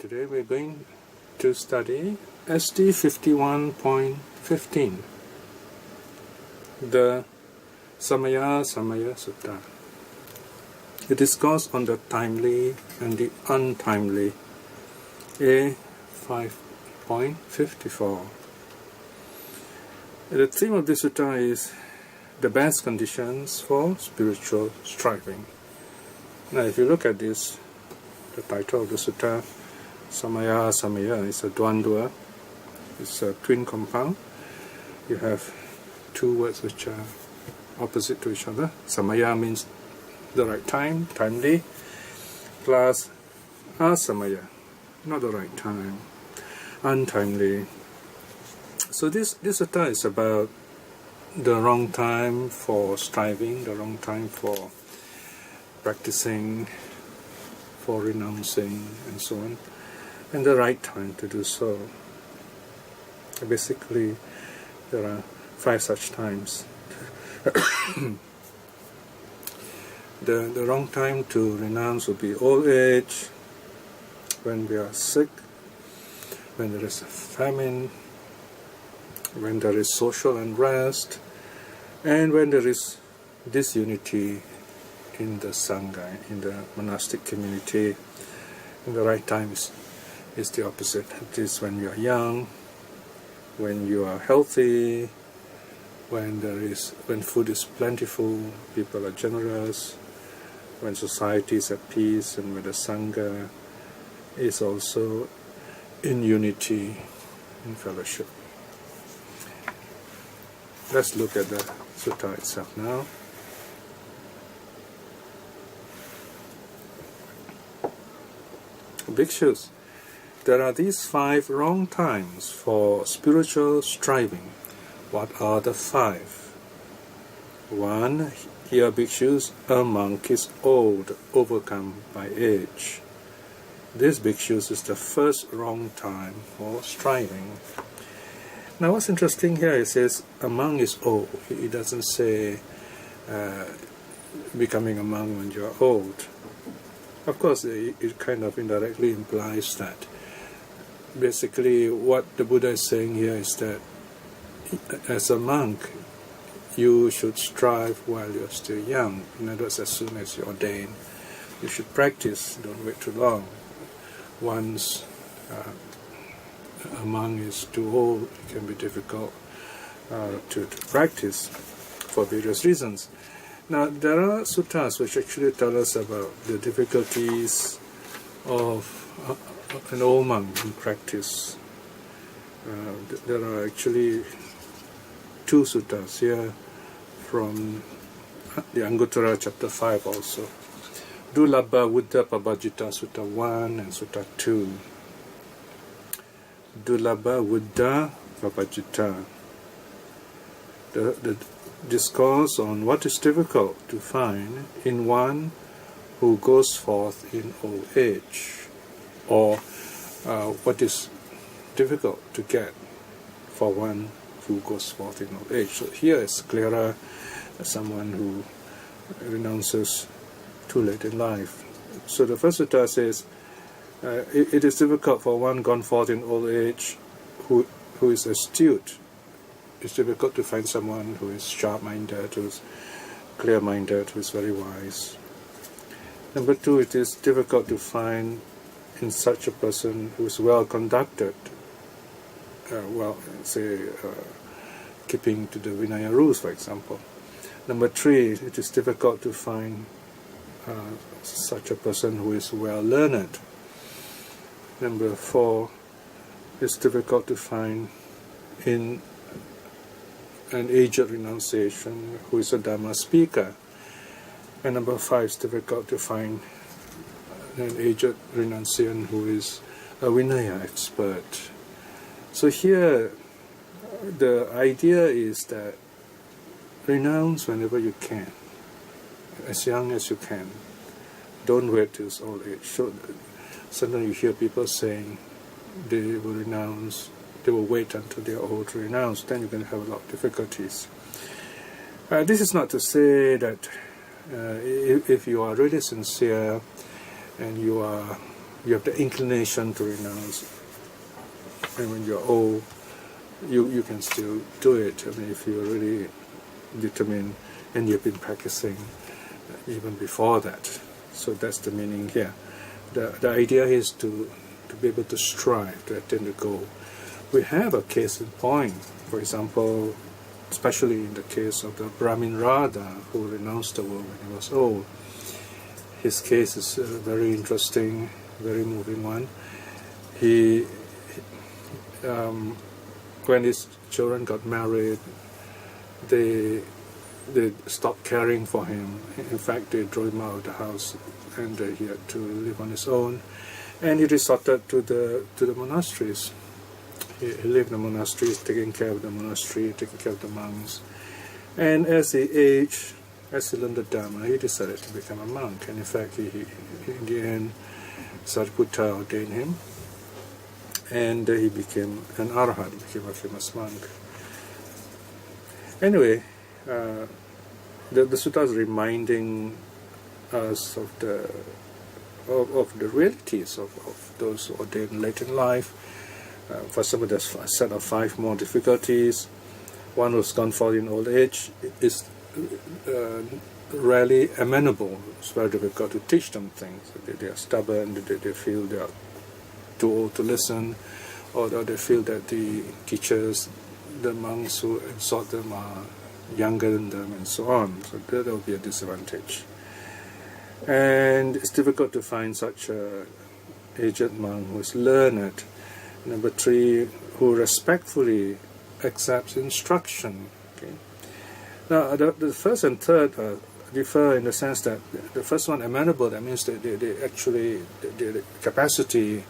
Today we're going to study SD 51.15, the Samayasamaya Sutta. It discusses on the timely and the untimely, A 5.54. The theme of this sutta is the best conditions for spiritual striving. Now if you look at this, the title of the sutta, Samayasamaya, is a dvandva, it's a twin compound. You have two words which are opposite to each other. Samaya means the right time, timely, plus asamaya, not the right time, untimely. So this sutta is about the wrong time for striving, the wrong time for practicing, for renouncing, and so on, and the right time to do so. Basically, there are 5 such times. The wrong time to renounce would be old age, when we are sick, when there is a famine, when there is social unrest, and when there is disunity in the Sangha, in the monastic community. And the right time is the opposite. It is when you are young, when you are healthy, when food is plentiful, people are generous, when society is at peace, and when the Sangha is also in unity, in fellowship. Let's look at the sutta itself now. Bhikshus, there are these 5 wrong times for spiritual striving. What are the 5? 1. Here, bhikshus, a monk is old, overcome by age. This bhikshus is the first wrong time for striving. Now what's interesting here, it says a monk is old. It doesn't say becoming a monk when you're old. Of course, it kind of indirectly implies that. Basically, what the Buddha is saying here is that as a monk, you should strive while you're still young. In other words, as soon as you're ordained, you should practice. Don't wait too long. Once a monk is too old, it can be difficult to practice for various reasons. Now, there are suttas which actually tell us about the difficulties of an old monk in practice. There are actually 2 suttas here from the Anguttara chapter 5 also. Dulabha Buddha Pabhajita Sutta 1 and Sutta 2. Dulabha Buddha Pabhajita. The discourse on what is difficult to find in one who goes forth in old age, or what is difficult to get for one who goes forth in old age. So here it's clearer, someone who renounces too late in life. So the first sutta says, it is difficult for one gone forth in old age who is astute. It's difficult to find someone who is sharp-minded, who is clear-minded, who is very wise. Number 2, it is difficult to find in such a person who is well-conducted, keeping to the Vinaya rules, for example. Number 3, it is difficult to find such a person who is well-learned. Number 4, it's difficult to find in an aged renunciation who is a Dhamma speaker. And number 5, it's difficult to find an aged renunciant who is a Vinaya expert. So here, the idea is that renounce whenever you can, as young as you can. Don't wait till old age. So sometimes you hear people saying they will renounce, they will wait until they are old to renounce, then you're going to have a lot of difficulties. This is not to say that if you are really sincere and you are you have the inclination to renounce. And when you're old, you can still do it. I mean, if you're really determined and you've been practicing even before that. So that's the meaning here. The idea is to be able to strive to attain the goal. We have a case in point. For example, especially in the case of the Brahmin Radha who renounced the world when he was old. His case is very interesting, very moving one. When his children got married, they stopped caring for him. In fact, they drove him out of the house, and he had to live on his own. And he resorted to the monasteries. He lived in the monasteries, taking care of the monastery, taking care of the monks. And as he aged, as he learned the Dhamma, he decided to become a monk. And in fact, he in the end, Sariputta ordained him. And he became an arhat, became a famous monk. Anyway, the sutta is reminding us of the realities of those ordained late in life. For some, there's a set of 5 more difficulties. One who's gone far in old age is rarely amenable. It's very difficult to teach them things. They are stubborn, they feel they are too old to listen, or they feel that the teachers, the monks who exhort them are younger than them, and so on. So that will be a disadvantage. And it's difficult to find such a aged monk who is learned. Number 3, who respectfully accepts instruction. Okay. Now, the first and third differ in the sense that the first one, amenable, that means that they actually, the capacity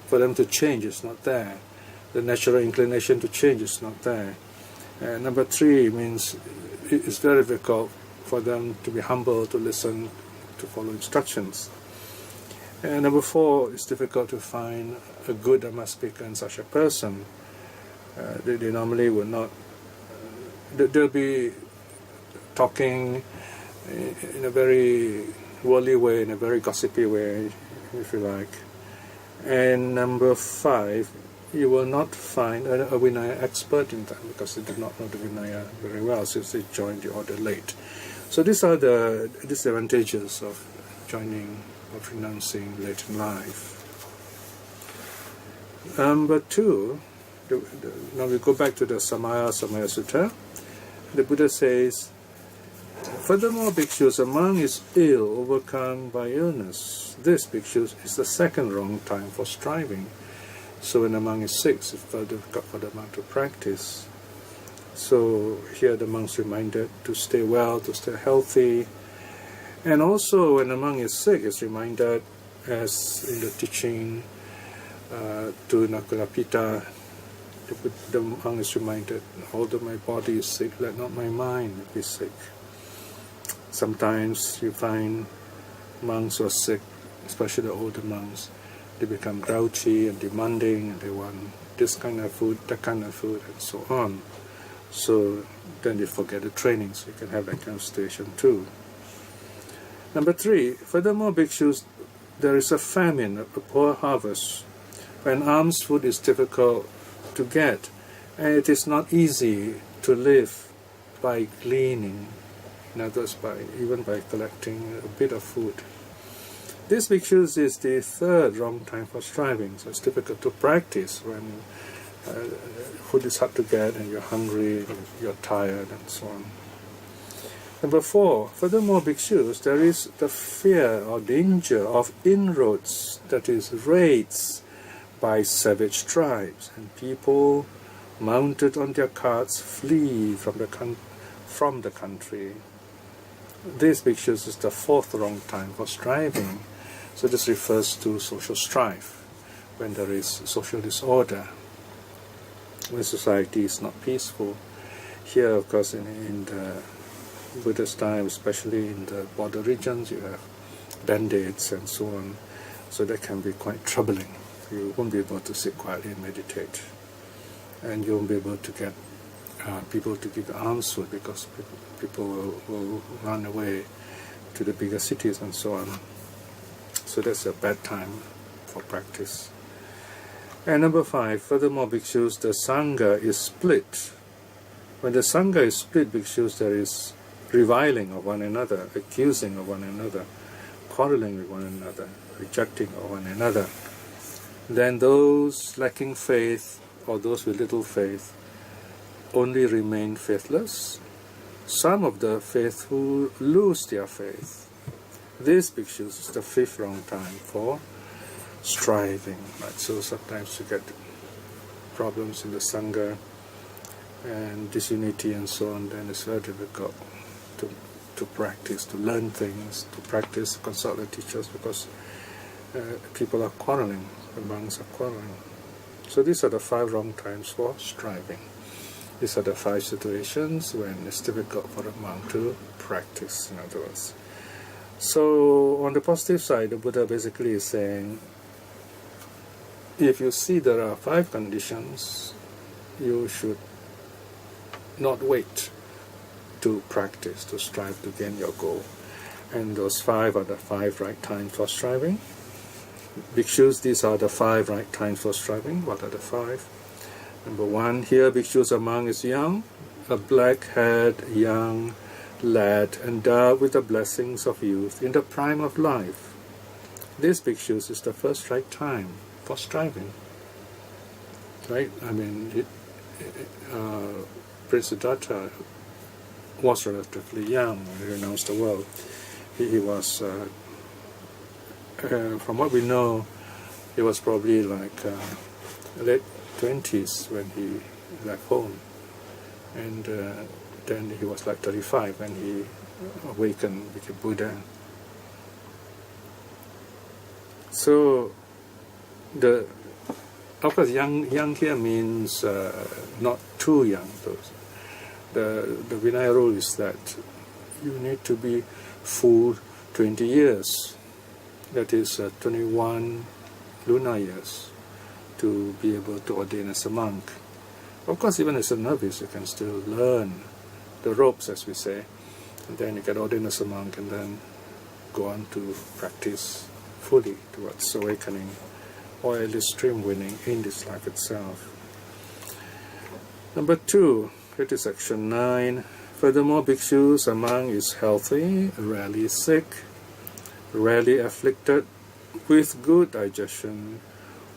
for them to change is not there. The natural inclination to change is not there. Number 3 means it's very difficult for them to be humble, to listen, to follow instructions. And number 4, it's difficult to find a good Dhamma speaker in such a person. They normally will not, they'll be talking in a very worldly way, in a very gossipy way, if you like. And number 5, you will not find a Vinaya expert in that, because they do not know the Vinaya very well since they joined the order late. So these are the disadvantages of joining, of renouncing late in life. Number 2, now we go back to the Samayasamaya Sutta. The Buddha says, furthermore, bhikshus, a monk is ill, overcome by illness. This, bhikshus, is the second wrong time for striving. So when a monk is sick, it's very difficult for the monk to practice. So here the monk's reminded to stay well, to stay healthy. And also when a monk is sick, it's reminded, as in the teaching to Nakulapita, the monk is reminded, although my body is sick, let not my mind be sick. Sometimes you find monks who are sick, especially the older monks, they become grouchy and demanding, and they want this kind of food, that kind of food, and so on. So then they forget the training, so you can have that kind of situation too. Number 3, furthermore, bhikshus, there is a famine, a poor harvest, when alms food is difficult to get, and it is not easy to live by gleaning, in other words, even by collecting a bit of food. This, bhikshus, is the third wrong time for striving, so it's difficult to practice when food is hard to get and you're hungry, you're tired, and so on. Number 4, furthermore, bhikshus, there is the fear or danger of inroads, that is, raids by savage tribes, and people mounted on their carts flee from the country. This, bhikshus, is the 4th wrong time for striving. So this refers to social strife, when there is social disorder, when society is not peaceful. Here, of course, in the Buddhist time, especially in the border regions, you have bandits and so on. So that can be quite troubling. You won't be able to sit quietly and meditate. And you won't be able to get people to give alms food, because people will run away to the bigger cities and so on. So that's a bad time for practice. And number 5, furthermore, bhikshus, the Sangha is split. When the Sangha is split, bhikshus, there is reviling of one another, accusing of one another, quarreling with one another, rejecting of one another. Then those lacking faith, or those with little faith, only remain faithless. Some of the faithful lose their faith. This, bhikshus, is the 5th wrong time for striving. Right? So sometimes you get problems in the Sangha and disunity and so on, then it's very difficult to practice, to learn things, to practice, consult the teachers, because people are quarreling, the monks are quarreling. So these are the 5 wrong times for striving. These are the 5 situations when it's difficult for a monk to practice, in other words. So on the positive side, the Buddha basically is saying, if you see there are 5 conditions, you should not wait to practice, to strive to gain your goal. And those 5 are the 5 right times for striving. Bhikshus, these are the 5 right times for striving. What are the 5? Number 1, here bhikshus among is young, a black-haired young lad endowed with the blessings of youth in the prime of life. This bhikshus is the first right time for striving. Right? I mean, Prince Siddhartha was relatively young when he renounced the world. He was, from what we know, he was probably like late 20s when he left home. And then he was like 35 when he awakened, became Buddha. So, of course, young here means not too young. The Vinaya rule is that you need to be full 20 years, that is 21 lunar years, to be able to ordain as a monk. Of course, even as a novice, you can still learn the ropes, as we say, and then you get ordained as a monk and then go on to practice fully towards awakening, or at least stream winning in this life itself. Number 2, it is section 9. Furthermore, bhikshus among is healthy, rarely sick, rarely afflicted, with good digestion,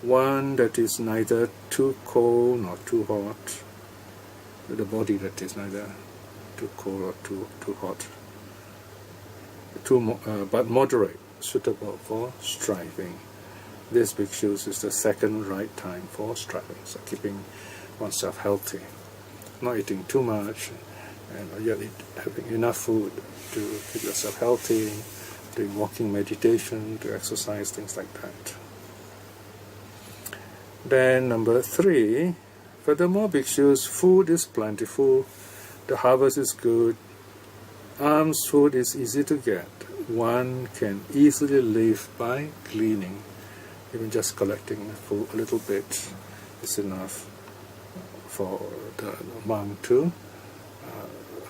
one that is neither too cold nor too hot, the body that is neither too cold or too hot, but moderate, suitable for striving. This bhikshus is the 2nd right time for striving, so keeping oneself healthy, not eating too much, and yet having enough food to keep yourself healthy, doing walking meditation, to exercise, things like that. Then number 3, furthermore, bhikshus, food is plentiful, the harvest is good, alms food is easy to get, one can easily live by gleaning. Even just collecting food a little bit is enough for the monk to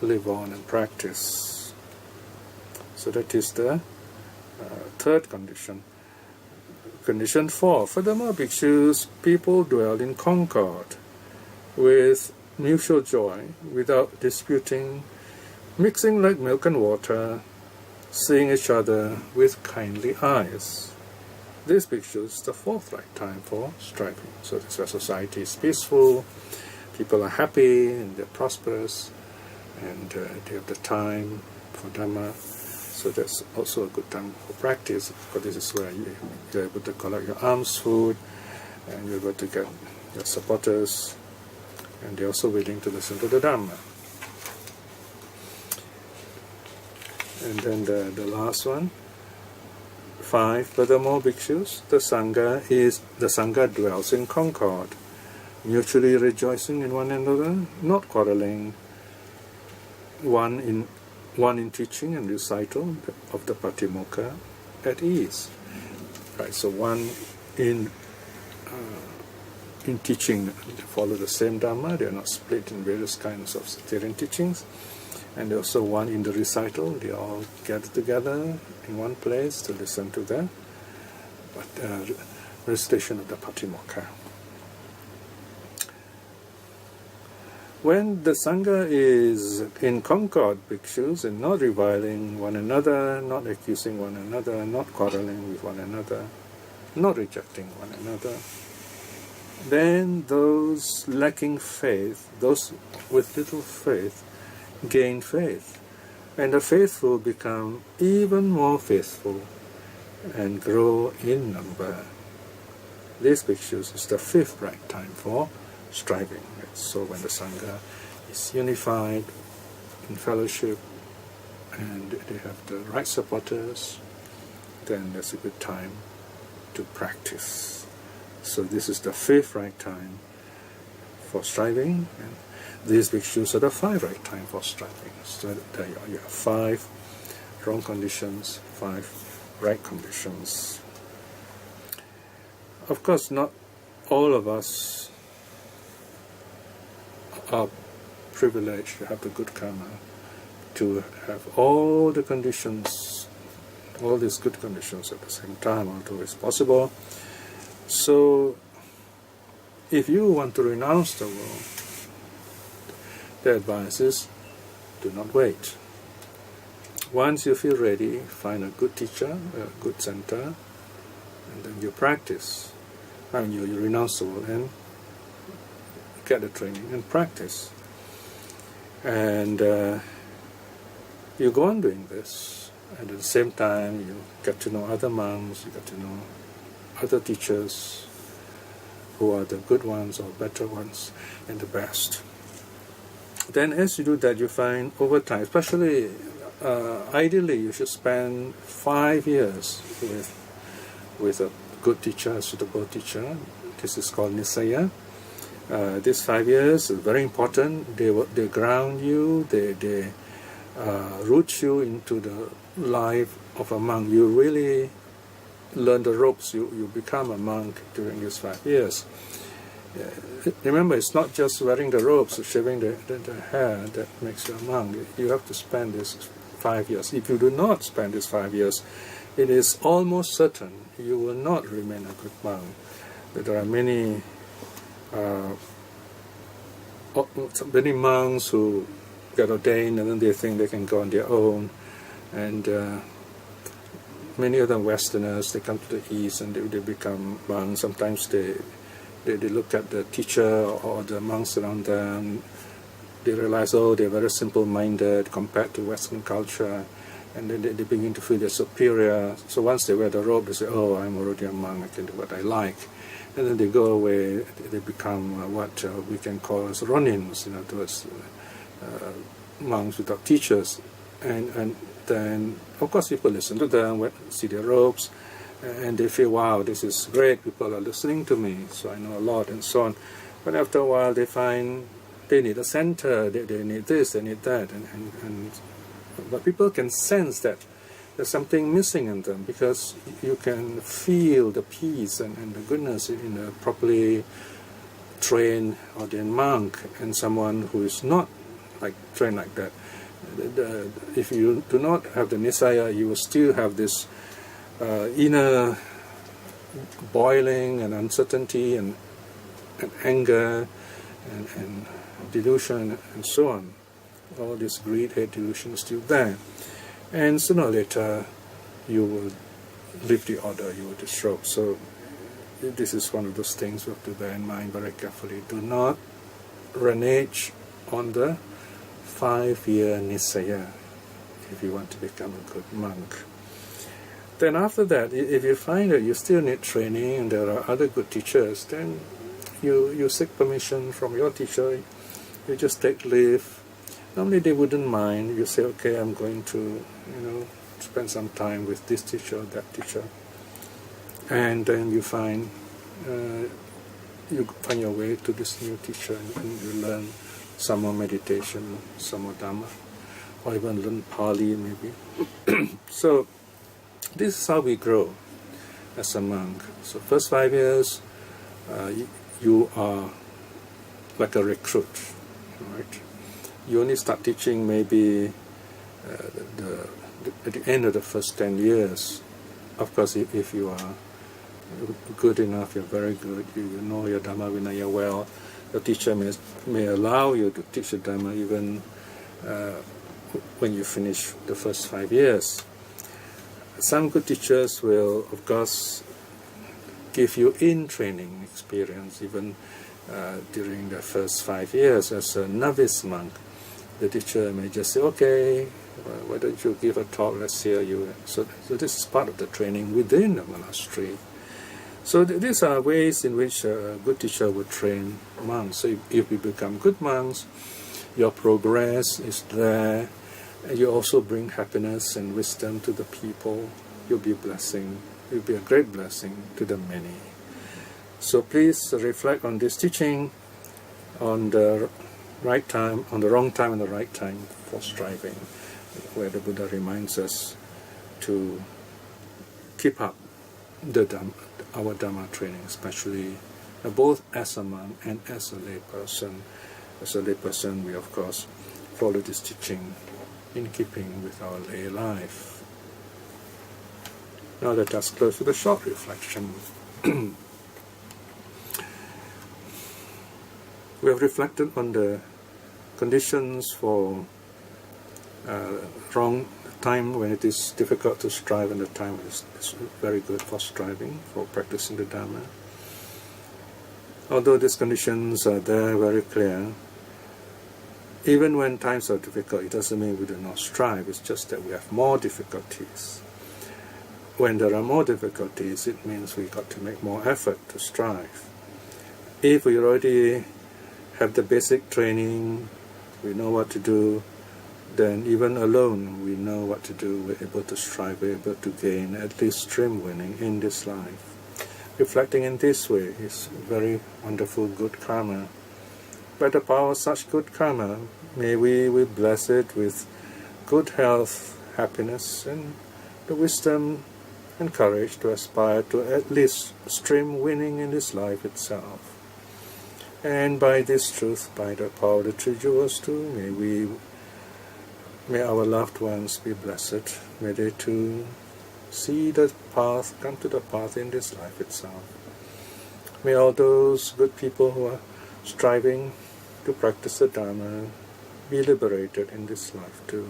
live on and practice. So that is the 3rd condition. Condition 4, furthermore, bhikshus, people dwell in concord, with mutual joy, without disputing, mixing like milk and water, seeing each other with kindly eyes. This bhikshus is the 4th right time for striving. So this where society is peaceful, people are happy and they're prosperous, and they have the time for Dhamma. So that's also a good time for practice, because this is where you're able to collect your alms food, and you're able to get your supporters, and they're also willing to listen to the Dhamma. And then the last one, 5, furthermore, bhikshus, the Sangha dwells in concord, mutually rejoicing in one another, not quarreling, one in teaching and recital of the Patimokkha at ease. Right, so one in teaching, they follow the same Dhamma, they are not split in various kinds of sectarian teachings. And also one in the recital, they all gather together in one place to listen to them. But recitation of the Patimokkha. When the Sangha is in concord, bhikshus, and not reviling one another, not accusing one another, not quarreling with one another, not rejecting one another, then those lacking faith, those with little faith, gain faith. And the faithful become even more faithful and grow in number. This, bhikshus, is the fifth right time for striving. So when the Sangha is unified in fellowship and they have the right supporters, then that's a good time to practice. So this is the fifth right time for striving, and these bhikshus are the five right time for striving. So there you have five wrong conditions, five right conditions. Of course, not all of us are privileged to have the good karma, to have all the conditions, all these good conditions at the same time, although it's possible. So, if you want to renounce the world, the advice is, do not wait. Once you feel ready, find a good teacher, a good center, and then you practice. And you renounce the world and get the training and practice. And you go on doing this, and at the same time you get to know other monks, you get to know other teachers who are the good ones or better ones and the best. Then as you do that, you find over time, especially ideally you should spend 5 years with a good teacher, a suitable teacher. This is called Nisaya. These 5 years is very important. They ground you, they root you into the life of a monk. You really learn the ropes. You become a monk during these 5 years. Remember, it's not just wearing the robes or shaving the hair that makes you a monk. You have to spend this 5 years. If you do not spend these 5 years, it is almost certain you will not remain a good monk. There are many monks who get ordained and then they think they can go on their own, and many of them Westerners, they come to the East and they become monks. Sometimes they look at the teacher or the monks around them, they realize, oh, they're very simple-minded compared to Western culture, and then they begin to feel they're superior. So once they wear the robe, they say, oh, I'm already a monk, I can do what I like. And then they go away, they become what we can call as ronins, towards monks without teachers. And then, of course, people listen to them, see their robes, and they feel, wow, this is great, people are listening to me, so I know a lot, and so on. But after a while, they find they need a center, they need this, they need that, but people can sense that there's something missing in them, because you can feel the peace and the goodness in a properly trained ordained monk and someone who is not trained like that. If you do not have the Nisaya, you will still have this inner boiling and uncertainty and anger and delusion and so on. All this greed, hate, delusion is still there. And sooner or later, you will leave the order, you will disrobe. So this is one of those things we have to bear in mind very carefully. Do not renege on the 5-year Nisaya if you want to become a good monk. Then after that, if you find that you still need training and there are other good teachers, then you seek permission from your teacher, you just take leave. Normally they wouldn't mind. You say, okay, I'm going to, spend some time with this teacher or that teacher. And then you find your way to this new teacher and you learn some more meditation, some more Dhamma, or even learn Pali maybe. So this is how we grow as a monk. So first 5 years, you are like a recruit, right? You only start teaching maybe at the end of the first 10 years. Of course, if you are good enough, you're very good, you know your Dhamma Vinaya well. The teacher may allow you to teach the Dhamma even when you finish the first 5 years. Some good teachers will, of course, give you in-training experience even during the first 5 years. As a novice monk, the teacher may just say, okay, why don't you give a talk, let's hear you. So this is part of the training within the monastery. So these are ways in which a good teacher would train monks. So if you become good monks, your progress is there, and you also bring happiness and wisdom to the people. You'll be a blessing. You'll be a great blessing to the many. So please reflect on this teaching, on the right time, on the wrong time and the right time for striving, where the Buddha reminds us to keep up our Dhamma training, especially both as a monk and as a lay person. As a lay person, we of course follow this teaching in keeping with our lay life. Now let us close with a short reflection. We have reflected on the conditions for wrong time when it is difficult to strive, and the time is very good for striving, for practicing the Dhamma. Although these conditions are there, very clear, even when times are difficult, it doesn't mean we do not strive, it's just that we have more difficulties. When there are more difficulties, it means we got to make more effort to strive. If we already have the basic training, we know what to do, then even alone we know what to do, we're able to strive, we're able to gain at least stream winning in this life. Reflecting in this way is very wonderful good karma. By the power of such good karma, may we be blessed with good health, happiness, and the wisdom and courage to aspire to at least stream winning in this life itself. And by this truth, by the power of the three jewels too, may our loved ones be blessed. May they too see the path, come to the path in this life itself. May all those good people who are striving to practice the Dhamma be liberated in this life too.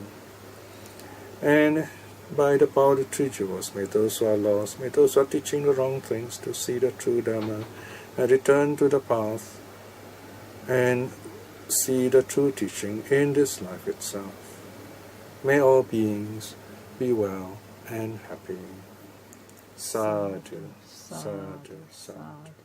And by the power of the three jewels, may those who are lost, may those who are teaching the wrong things to see the true Dhamma and return to the path and see the true teaching in this life itself. May all beings be well and happy. Sadhu, sadhu, sadhu.